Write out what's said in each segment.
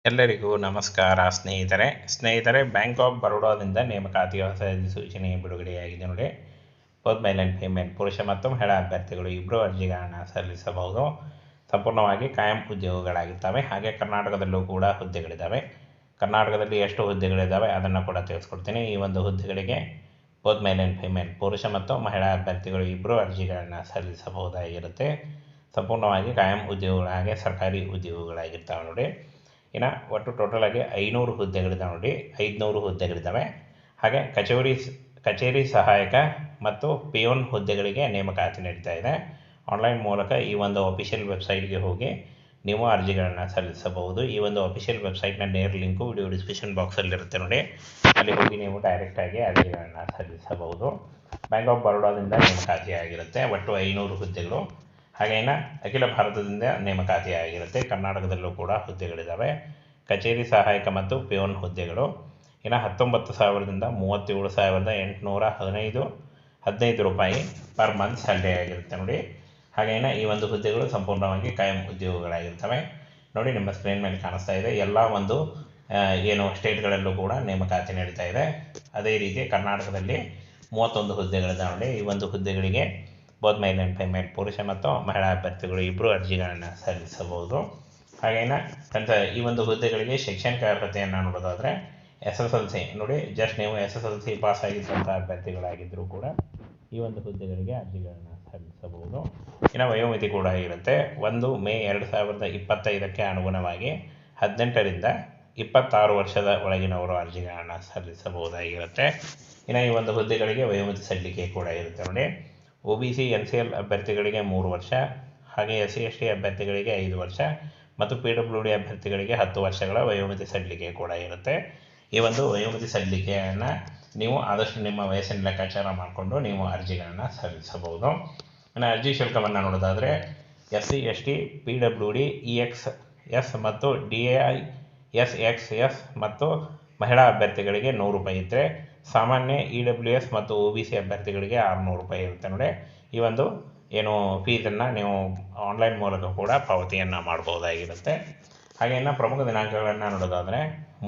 ಎಲ್ಲರಿಗೂ ನಮಸ್ಕಾರ ಸ್ನೇಹಿತರೆ ಬ್ಯಾಂಕ್ ಆಫ್ ಬರೋಡಾದಿಂದ ನೇಮಕಾತಿಯ ಹೊಸ ಅಧಿಸೂಚನೆ ಬಿಡುಗಡೆಯಾಗಿದೆ ನೋಡಿ. ಬೋತ್ ಮೇಲ್ ಆ್ಯಂಡ್ ಫೀಮೇಲ್ ಪುರುಷ ಮತ್ತು ಮಹಿಳಾ ಅಭ್ಯರ್ಥಿಗಳು ಇಬ್ಬರು ಅರ್ಜಿಗಳನ್ನು ಸಲ್ಲಿಸಬಹುದು. ಸಂಪೂರ್ಣವಾಗಿ ಕಾಯಂ ಉದ್ಯೋಗಗಳಾಗಿರ್ತವೆ. ಹಾಗೆ ಕರ್ನಾಟಕದಲ್ಲೂ ಕೂಡ ಹುದ್ದೆಗಳಿದ್ದಾವೆ. ಕರ್ನಾಟಕದಲ್ಲಿ ಎಷ್ಟು ಹುದ್ದೆಗಳಿದ್ದಾವೆ ಅದನ್ನು ಕೂಡ ತಿಳಿಸ್ಕೊಡ್ತೀನಿ. ಈ ಒಂದು ಹುದ್ದೆಗಳಿಗೆ ಬೋತ್ ಮೇಲ್ ಆ್ಯಂಡ್ ಫೀಮೇಲ್ ಪುರುಷ ಮತ್ತು ಮಹಿಳಾ ಅಭ್ಯರ್ಥಿಗಳು ಇಬ್ಬರು ಅರ್ಜಿಗಳನ್ನು ಸಲ್ಲಿಸಬಹುದಾಗಿರುತ್ತೆ. ಸಂಪೂರ್ಣವಾಗಿ ಕಾಯಂ ಉದ್ಯೋಗಗಳು ಹಾಗೆ ಸರ್ಕಾರಿ ಉದ್ಯೋಗಗಳಾಗಿರ್ತವೆ ನೋಡಿ. ಇನ್ನು ಒಟ್ಟು ಟೋಟಲಾಗಿ 500 ಹುದ್ದೆಗಳಿದ್ದಾವೆ ನೋಡಿ. 500 ಹುದ್ದೆಗಳಿದ್ದಾವೆ. ಹಾಗೆ ಕಚೇರಿ ಸಹಾಯಕ ಮತ್ತು ಪಿಯೋನ್ ಹುದ್ದೆಗಳಿಗೆ ನೇಮಕಾತಿ ನಡೀತಾ ಇದೆ. ಆನ್ಲೈನ್ ಮೂಲಕ ಈ ಒಂದು ಅಫಿಷಿಯಲ್ ವೆಬ್ಸೈಟ್ಗೆ ಹೋಗಿ ನೀವು ಅರ್ಜಿಗಳನ್ನು ಸಲ್ಲಿಸಬಹುದು. ಈ ಒಂದು ಅಫಿಷಿಯಲ್ ವೆಬ್ಸೈಟ್ನ ನೇರ ಲಿಂಕು ವಿಡಿಯೋ ಡಿಸ್ಕ್ರಿಪ್ಷನ್ ಬಾಕ್ಸಲ್ಲಿರುತ್ತೆ ನೋಡಿ. ಅಲ್ಲಿ ಹೋಗಿ ನೀವು ಡೈರೆಕ್ಟಾಗಿ ಅರ್ಜಿಗಳನ್ನು ಸಲ್ಲಿಸಬಹುದು. ಬ್ಯಾಂಕ್ ಆಫ್ ಬರೋಡಾದಿಂದ ನೇಮಕಾತಿ ಆಗಿರುತ್ತೆ. ಒಟ್ಟು 500 ಹುದ್ದೆಗಳು. ಹಾಗೇನ ಅಖಿಲ ಭಾರತದಿಂದ ನೇಮಕಾತಿ ಆಗಿರುತ್ತೆ. ಕರ್ನಾಟಕದಲ್ಲೂ ಕೂಡ ಹುದ್ದೆಗಳಿದ್ದಾವೆ. ಕಚೇರಿ ಸಹಾಯಕ ಮತ್ತು ಪಿಯೋನ್ ಹುದ್ದೆಗಳು ಇನ್ನು 19,000ದಿಂದ 37,815 ರೂಪಾಯಿ ಪರ್ ಮಂತ್ ಸ್ಯಾಲರಿ ಆಗಿರುತ್ತೆ ನೋಡಿ. ಹಾಗೇನ ಈ ಒಂದು ಹುದ್ದೆಗಳು ಸಂಪೂರ್ಣವಾಗಿ ಕಾಯಂ ಉದ್ಯೋಗಗಳಾಗಿರ್ತವೆ ನೋಡಿ. ನಿಮ್ಮ ಸ್ಕ್ರೀನ್ ಮೇಲೆ ಕಾಣಿಸ್ತಾ ಇದೆ. ಎಲ್ಲ ಒಂದು ಏನು ಸ್ಟೇಟ್ಗಳಲ್ಲೂ ಕೂಡ ನೇಮಕಾತಿ ನಡೀತಾ ಇದೆ. ಅದೇ ರೀತಿ ಕರ್ನಾಟಕದಲ್ಲಿ 31 ಹುದ್ದೆಗಳಿದ್ದಾವೆ ನೋಡಿ. ಈ ಒಂದು ಹುದ್ದೆಗಳಿಗೆ ಬೋತ್ ಮೇಲ್ ಆ್ಯಂಡ್ ಫೀಮೇಲ್ ಪುರುಷ ಮತ್ತು ಮಹಿಳಾ ಅಭ್ಯರ್ಥಿಗಳು ಇಬ್ಬರು ಅರ್ಜಿಗಳನ್ನು ಸಲ್ಲಿಸಬಹುದು. ಹಾಗೇನ ಈ ಒಂದು ಹುದ್ದೆಗಳಿಗೆ ಶೈಕ್ಷಣಿಕ ಅರ್ಹತೆಯನ್ನು ನೋಡೋದಾದರೆ SSLC ನೋಡಿ. ಜಸ್ಟ್ ನೀವು SSLC ಪಾಸ್ ಆಗಿದ್ದಂಥ ಅಭ್ಯರ್ಥಿಗಳಾಗಿದ್ದರೂ ಕೂಡ ಈ ಒಂದು ಹುದ್ದೆಗಳಿಗೆ ಅರ್ಜಿಗಳನ್ನು ಸಲ್ಲಿಸಬಹುದು. ಇನ್ನು ವಯೋಮಿತಿ ಕೂಡ ಇರುತ್ತೆ. 1 ಮೇ 2025ಕ್ಕೆ ಅನುಗುಣವಾಗಿ 18ರಿಂದ 26 ವರ್ಷದ ಒಳಗಿನವರು ಅರ್ಜಿಗಳನ್ನು ಸಲ್ಲಿಸಬಹುದಾಗಿರುತ್ತೆ. ಇನ್ನು ಈ ಒಂದು ಹುದ್ದೆಗಳಿಗೆ ವಯೋಮಿತಿ ಸಲ್ಲಿಕೆ ಕೂಡ ಇರುತ್ತೆ ನೋಡಿ. OBC NCL ಅಭ್ಯರ್ಥಿಗಳಿಗೆ 3 ವರ್ಷ, ಹಾಗೆ SC/ST ಅಭ್ಯರ್ಥಿಗಳಿಗೆ 5 ವರ್ಷ ಮತ್ತು PWD ಅಭ್ಯರ್ಥಿಗಳಿಗೆ 10 ವರ್ಷಗಳ ವಯೋಮಿತಿ ಸಡಿಲಿಕೆ ಕೂಡ ಇರುತ್ತೆ. ಈ ಒಂದು ವಯೋಮಿತಿ ಸಡಿಲಿಕೆಯನ್ನು ನೀವು ಆದಷ್ಟು ನಿಮ್ಮ ವಯಸ್ಸಿನ ಲೆಕ್ಕಾಚಾರ ಮಾಡಿಕೊಂಡು ನೀವು ಅರ್ಜಿಗಳನ್ನು ಸಲ್ಲಿಸಬಹುದು. ಇನ್ನು ಅರ್ಜಿ ಶುಲ್ಕವನ್ನು ನೋಡೋದಾದರೆ SC/ST PWD EXS ಮತ್ತು DAI SXS ಮತ್ತು ಮಹಿಳಾ ಅಭ್ಯರ್ಥಿಗಳಿಗೆ 100 ರೂಪಾಯಿ ಇದ್ದರೆ, ಸಾಮಾನ್ಯ EWS ಮತ್ತು OBC ಅಭ್ಯರ್ಥಿಗಳಿಗೆ 600 ರೂಪಾಯಿ ಇರುತ್ತೆ ನೋಡಿ. ಈ ಒಂದು ಏನು ಫೀಸನ್ನು ನೀವು ಆನ್ಲೈನ್ ಮೂಲಕ ಕೂಡ ಪಾವತಿಯನ್ನು ಮಾಡಬಹುದಾಗಿರುತ್ತೆ. ಹಾಗೆಯೇ ಪ್ರಮುಖ ದಿನಾಂಕಗಳನ್ನು ನೋಡೋದಾದರೆ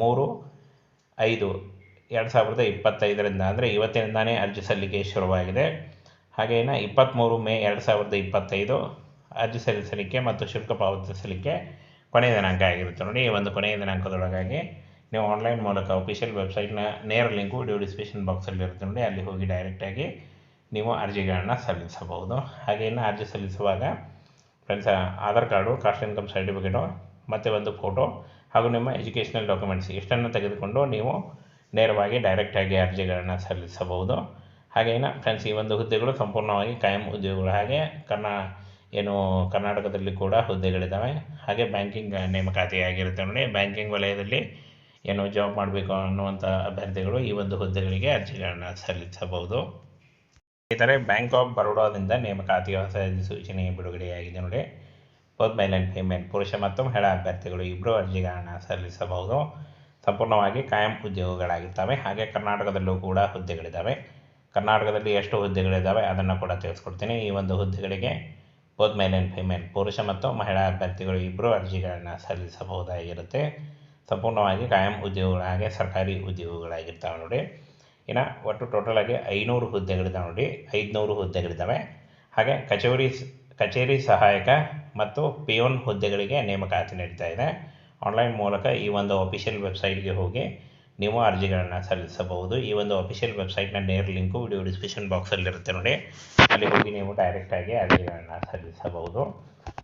3/5/2025ರಿಂದ ಅಂದರೆ ಇವತ್ತಿನಿಂದಾನೇ ಅರ್ಜಿ ಸಲ್ಲಿಕೆ ಶುರುವಾಗಿದೆ. ಹಾಗೆಯೇ 23 ಮೇ 2025 ಅರ್ಜಿ ಸಲ್ಲಿಸಲಿಕ್ಕೆ ಮತ್ತು ಶುಲ್ಕ ಪಾವತಿಸಲಿಕ್ಕೆ ಕೊನೆಯ ದಿನಾಂಕ ಆಗಿರುತ್ತೆ ನೋಡಿ. ಈ ಒಂದು ಕೊನೆಯ ದಿನಾಂಕದೊಳಗಾಗಿ ನೀವು ಆನ್ಲೈನ್ ಮೂಲಕ ಅಫಿಷಿಯಲ್ ವೆಬ್ಸೈಟ್ನ ನೇರ ಲಿಂಕು ವಿಡಿಯೋ ಡಿಸ್ಕ್ರಿಪ್ಷನ್ ಬಾಕ್ಸಲ್ಲಿ ಇರುತ್ತೆ ನೋಡಿ. ಅಲ್ಲಿ ಹೋಗಿ ಡೈರೆಕ್ಟಾಗಿ ನೀವು ಅರ್ಜಿಗಳನ್ನು ಸಲ್ಲಿಸಬಹುದು. ಹಾಗೆಯೇ ಅರ್ಜಿ ಸಲ್ಲಿಸುವಾಗ friends Aadhaar card, caste income certificate ಮತ್ತು ಒಂದು ಫೋಟೋ ಹಾಗೂ ನಿಮ್ಮ ಎಜುಕೇಷನಲ್ ಡಾಕ್ಯುಮೆಂಟ್ಸ್ ಇಷ್ಟನ್ನು ತೆಗೆದುಕೊಂಡು ನೀವು ನೇರವಾಗಿ ಡೈರೆಕ್ಟಾಗಿ ಅರ್ಜಿಗಳನ್ನು ಸಲ್ಲಿಸಬಹುದು. ಹಾಗೆಯೇ ಫ್ರೆಂಡ್ಸ್ ಈ ಒಂದು ಹುದ್ದೆಗಳು ಸಂಪೂರ್ಣವಾಗಿ ಕಾಯಂ ಉದ್ಯೋಗಗಳು. ಹಾಗೆ ಕರ್ನಾಟಕದಲ್ಲಿ ಕೂಡ ಹುದ್ದೆಗಳಿದ್ದಾವೆ. ಹಾಗೆ ಬ್ಯಾಂಕಿಂಗ್ ನೇಮಕಾತಿ ಆಗಿರುತ್ತೆ ನೋಡಿ. ಬ್ಯಾಂಕಿಂಗ್ ವಲಯದಲ್ಲಿ ಜಾಬ್ ಮಾಡಬೇಕು ಅನ್ನುವಂಥ ಅಭ್ಯರ್ಥಿಗಳು ಈ ಒಂದು ಹುದ್ದೆಗಳಿಗೆ ಅರ್ಜಿಗಳನ್ನು ಸಲ್ಲಿಸಬಹುದು. ಸ್ನೇಹಿತರೆ, ಬ್ಯಾಂಕ್ ಆಫ್ ಬರೋಡಾದಿಂದ ನೇಮಕಾತಿಯ ಹೊಸ ಅಧಿಸೂಚನೆ ಬಿಡುಗಡೆಯಾಗಿದೆ ನೋಡಿ. ಬೋತ್ ಮೇಲ್ ಆ್ಯಂಡ್ ಫೀಮೇಲ್ ಪುರುಷ ಮತ್ತು ಮಹಿಳಾ ಅಭ್ಯರ್ಥಿಗಳು ಇಬ್ಬರು ಅರ್ಜಿಗಳನ್ನು ಸಲ್ಲಿಸಬಹುದು. ಸಂಪೂರ್ಣವಾಗಿ ಕಾಯಂ ಉದ್ಯೋಗಗಳಾಗಿರ್ತವೆ. ಹಾಗೆ ಕರ್ನಾಟಕದಲ್ಲೂ ಕೂಡ ಹುದ್ದೆಗಳಿದ್ದಾವೆ. ಕರ್ನಾಟಕದಲ್ಲಿ ಎಷ್ಟು ಹುದ್ದೆಗಳಿದ್ದಾವೆ ಅದನ್ನು ಕೂಡ ತಿಳಿಸ್ಕೊಡ್ತೀನಿ. ಈ ಒಂದು ಹುದ್ದೆಗಳಿಗೆ ಬೋತ್ ಮೇಲ್ ಆ್ಯಂಡ್ ಫೀಮೇಲ್ ಪುರುಷ ಮತ್ತು ಮಹಿಳಾ ಅಭ್ಯರ್ಥಿಗಳು ಇಬ್ಬರು ಅರ್ಜಿಗಳನ್ನು ಸಲ್ಲಿಸಬಹುದಾಗಿರುತ್ತೆ. ಸಂಪೂರ್ಣವಾಗಿ ಕಾಯಂ ಉದ್ಯೋಗಗಳು ಹಾಗೆ ಸರ್ಕಾರಿ ಉದ್ಯೋಗಗಳಾಗಿರ್ತವೆ ನೋಡಿ. ಇನ್ನು ಒಟ್ಟು ಟೋಟಲಾಗಿ 500 ಹುದ್ದೆಗಳಿದ್ದಾವೆ ನೋಡಿ. 500 ಹುದ್ದೆಗಳಿದ್ದಾವೆ. ಹಾಗೆ ಕಚೇರಿ ಸಹಾಯಕ ಮತ್ತು ಪಿಯೋನ್ ಹುದ್ದೆಗಳಿಗೆ ನೇಮಕಾತಿ ನಡೀತಾ ಇದೆ. ಆನ್ಲೈನ್ ಮೂಲಕ ಈ ಒಂದು ಅಫಿಷಿಯಲ್ ವೆಬ್ಸೈಟ್ಗೆ ಹೋಗಿ ನೀವು ಅರ್ಜಿಗಳನ್ನು ಸಲ್ಲಿಸಬಹುದು. ಈ ಒಂದು ಅಫಿಷಿಯಲ್ ವೆಬ್ಸೈಟ್ನ ನೇರ ಲಿಂಕು ವಿಡಿಯೋ ಡಿಸ್ಕ್ರಿಪ್ಷನ್ ಬಾಕ್ಸಲ್ಲಿರುತ್ತೆ ನೋಡಿ. ಅಲ್ಲಿ ಹೋಗಿ ನೀವು ಡೈರೆಕ್ಟಾಗಿ ಅರ್ಜಿಗಳನ್ನು ಸಲ್ಲಿಸಬಹುದು.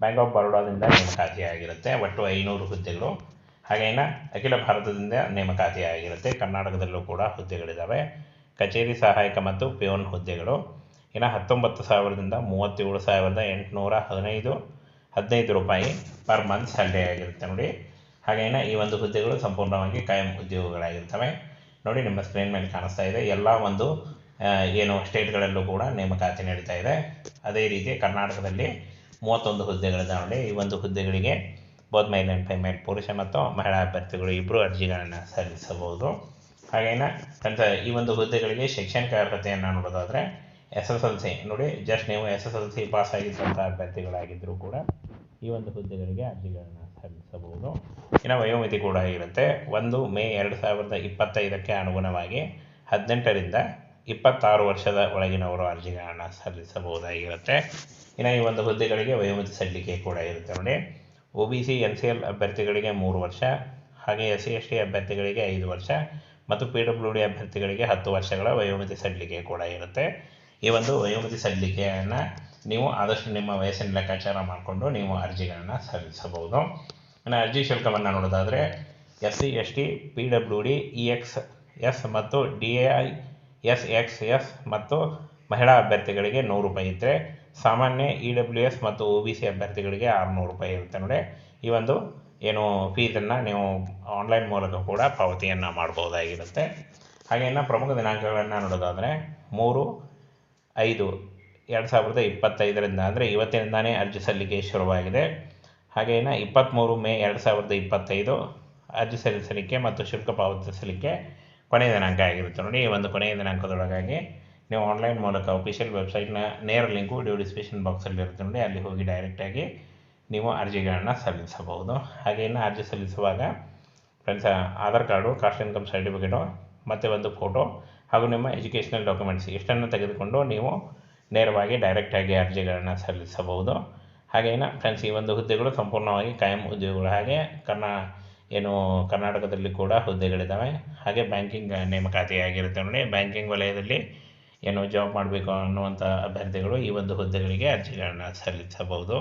ಬ್ಯಾಂಕ್ ಆಫ್ ಬರೋಡಾದಿಂದ ನೇಮಕಾತಿ ಆಗಿರುತ್ತೆ. ಒಟ್ಟು 500 ಹುದ್ದೆಗಳು. ಹಾಗೇನ ಅಖಿಲ ಭಾರತದಿಂದ ನೇಮಕಾತಿ ಆಗಿರುತ್ತೆ. ಕರ್ನಾಟಕದಲ್ಲೂ ಕೂಡ ಹುದ್ದೆಗಳಿದ್ದಾವೆ. ಕಚೇರಿ ಸಹಾಯಕ ಮತ್ತು ಪಿಯೋನ್ ಹುದ್ದೆಗಳು ಇನ್ನು 19,000ದಿಂದ 37,815 ರೂಪಾಯಿ ಪರ್ ಮಂತ್ ಸ್ಯಾಲರಿ ಆಗಿರುತ್ತೆ ನೋಡಿ. ಹಾಗೇನ ಈ ಒಂದು ಹುದ್ದೆಗಳು ಸಂಪೂರ್ಣವಾಗಿ ಕಾಯಂ ಉದ್ಯೋಗಗಳಾಗಿರ್ತವೆ ನೋಡಿ. ನಿಮ್ಮ ಸ್ಕ್ರೀನ್ ಮೇಲೆ ಕಾಣಿಸ್ತಾ ಇದೆ. ಎಲ್ಲ ಒಂದು ಸ್ಟೇಟ್ಗಳಲ್ಲೂ ಕೂಡ ನೇಮಕಾತಿ ನಡೀತಾ ಇದೆ. ಅದೇ ರೀತಿ ಕರ್ನಾಟಕದಲ್ಲಿ 31 ಹುದ್ದೆಗಳಿದ್ದಾವೆ ನೋಡಿ. ಈ ಒಂದು ಹುದ್ದೆಗಳಿಗೆ ಬೋತ್ ಮೇಲ್ ಆ್ಯಂಡ್ ಫೀಮೇಲ್ ಪುರುಷ ಮತ್ತು ಮಹಿಳಾ ಅಭ್ಯರ್ಥಿಗಳು ಇಬ್ಬರು ಅರ್ಜಿಗಳನ್ನು ಸಲ್ಲಿಸಬಹುದು. ಹಾಗೇನ ಈ ಒಂದು ಹುದ್ದೆಗಳಿಗೆ ಶೈಕ್ಷಣಿಕ ಅರ್ಹತೆಯನ್ನು ನೋಡೋದಾದರೆ SSLC ನೋಡಿ. ಜಸ್ಟ್ ನೀವು SSLC ಪಾಸ್ ಆಗಿದ್ದಂಥ ಅಭ್ಯರ್ಥಿಗಳಾಗಿದ್ದರೂ ಕೂಡ ಈ ಒಂದು ಹುದ್ದೆಗಳಿಗೆ ಅರ್ಜಿಗಳನ್ನು ಸಲ್ಲಿಸಬಹುದು. ಇನ್ನು ವಯೋಮಿತಿ ಕೂಡ ಇರುತ್ತೆ. 1 ಮೇ 2025ಕ್ಕೆ ಅನುಗುಣವಾಗಿ 18ರಿಂದ 26 ವರ್ಷದ ಒಳಗಿನವರು ಅರ್ಜಿಗಳನ್ನು ಸಲ್ಲಿಸಬಹುದಾಗಿರುತ್ತೆ. ಇನ್ನು ಈ ಒಂದು ಹುದ್ದೆಗಳಿಗೆ ವಯೋಮಿತಿ ಸಲ್ಲಿಕೆ ಕೂಡ ಇರುತ್ತೆ ನೋಡಿ. OBC NCL ಅಭ್ಯರ್ಥಿಗಳಿಗೆ 3 ವರ್ಷ, ಹಾಗೆ SC ST ಅಭ್ಯರ್ಥಿಗಳಿಗೆ 5 ವರ್ಷ ಮತ್ತು PWD ಅಭ್ಯರ್ಥಿಗಳಿಗೆ 10 ವರ್ಷಗಳ ವಯೋಮಿತಿ ಸಲ್ಲಿಕೆ ಕೂಡ ಇರುತ್ತೆ. ಈ ಒಂದು ವಯೋಮಿತಿ ಸಲ್ಲಿಕೆಯನ್ನು ನೀವು ಆದಷ್ಟು ನಿಮ್ಮ ವಯಸ್ಸಿನ ಲೆಕ್ಕಾಚಾರ ಮಾಡಿಕೊಂಡು ನೀವು ಅರ್ಜಿಗಳನ್ನು ಸಲ್ಲಿಸಬಹುದು. ಇನ್ನು ಅರ್ಜಿ ಶುಲ್ಕವನ್ನು ನೋಡೋದಾದರೆ SC ST PWD EXS ಮತ್ತು DAI SXS ಮತ್ತು ಮಹಿಳಾ ಅಭ್ಯರ್ಥಿಗಳಿಗೆ 100 ರೂಪಾಯಿ ಇದ್ದರೆ, ಸಾಮಾನ್ಯ EWS ಮತ್ತು OBC ಅಭ್ಯರ್ಥಿಗಳಿಗೆ 600 ರೂಪಾಯಿ ಇರುತ್ತೆ ನೋಡಿ. ಈ ಒಂದು ಏನು ಫೀಸನ್ನು ನೀವು ಆನ್ಲೈನ್ ಮೂಲಕ ಕೂಡ ಪಾವತಿಯನ್ನು ಮಾಡ್ಬೋದಾಗಿರುತ್ತೆ. ಹಾಗೆ ಇನ್ನು ಪ್ರಮುಖ ದಿನಾಂಕಗಳನ್ನು ನೋಡೋದಾದರೆ 3/5/2025ರಿಂದ ಅಂದರೆ ಇವತ್ತಿನಿಂದಾನೇ ಅರ್ಜಿ ಸಲ್ಲಿಕೆ ಶುರುವಾಗಿದೆ. ಹಾಗೆ ಇನ್ನು 23 ಮೇ 2025 ಅರ್ಜಿ ಸಲ್ಲಿಸಲಿಕ್ಕೆ ಮತ್ತು ಶುಲ್ಕ ಪಾವತಿಸಲಿಕ್ಕೆ ಕೊನೆಯ ದಿನಾಂಕ ಆಗಿರುತ್ತೆ ನೋಡಿ. ಈ ಒಂದು ಕೊನೆಯ ದಿನಾಂಕದೊಳಗಾಗಿ ನೀವು ಆನ್ಲೈನ್ ಮೂಲಕ ಅಫಿಷಿಯಲ್ ವೆಬ್ಸೈಟ್ನ ನೇರ ಲಿಂಕು ವಿಡಿಯೋ ಡಿಸ್ಕ್ರಿಪ್ಷನ್ ಬಾಕ್ಸಲ್ಲಿ ಇರುತ್ತೆ ನೋಡಿ, ಅಲ್ಲಿ ಹೋಗಿ ಡೈರೆಕ್ಟಾಗಿ ನೀವು ಅರ್ಜಿಗಳನ್ನು ಸಲ್ಲಿಸಬಹುದು. ಹಾಗೆ ಇನ್ನು ಅರ್ಜಿ ಸಲ್ಲಿಸುವಾಗ friends Aadhaar card, caste income certificate ಮತ್ತು ಒಂದು ಫೋಟೋ ಹಾಗೂ ನಿಮ್ಮ ಎಜುಕೇಷನಲ್ ಡಾಕ್ಯುಮೆಂಟ್ಸ್ ಇಷ್ಟನ್ನು ತೆಗೆದುಕೊಂಡು ನೀವು ನೇರವಾಗಿ ಡೈರೆಕ್ಟಾಗಿ ಅರ್ಜಿಗಳನ್ನು ಸಲ್ಲಿಸಬಹುದು. ಹಾಗೆ ಇನ್ನು ಫ್ರೆಂಡ್ಸ್ ಈ ಒಂದು ಹುದ್ದೆಗಳು ಸಂಪೂರ್ಣವಾಗಿ ಕಾಯಂ ಉದ್ಯೋಗಗಳು. ಹಾಗೆ ಕರ್ನಾಟಕದಲ್ಲಿ ಕೂಡ ಹುದ್ದೆಗಳಿದ್ದಾವೆ. ಹಾಗೆ ಬ್ಯಾಂಕಿಂಗ್ ನೇಮಕಾತಿಯಾಗಿರುತ್ತೆ ನೋಡಿ. ಬ್ಯಾಂಕಿಂಗ್ ವಲಯದಲ್ಲಿ ಜಾಬ್ ಮಾಡಬೇಕು ಅನ್ನುವಂಥ ಅಭ್ಯರ್ಥಿಗಳು ಈ ಒಂದು ಹುದ್ದೆಗಳಿಗೆ ಅರ್ಜಿಗಳನ್ನು ಸಲ್ಲಿಸಬಹುದು.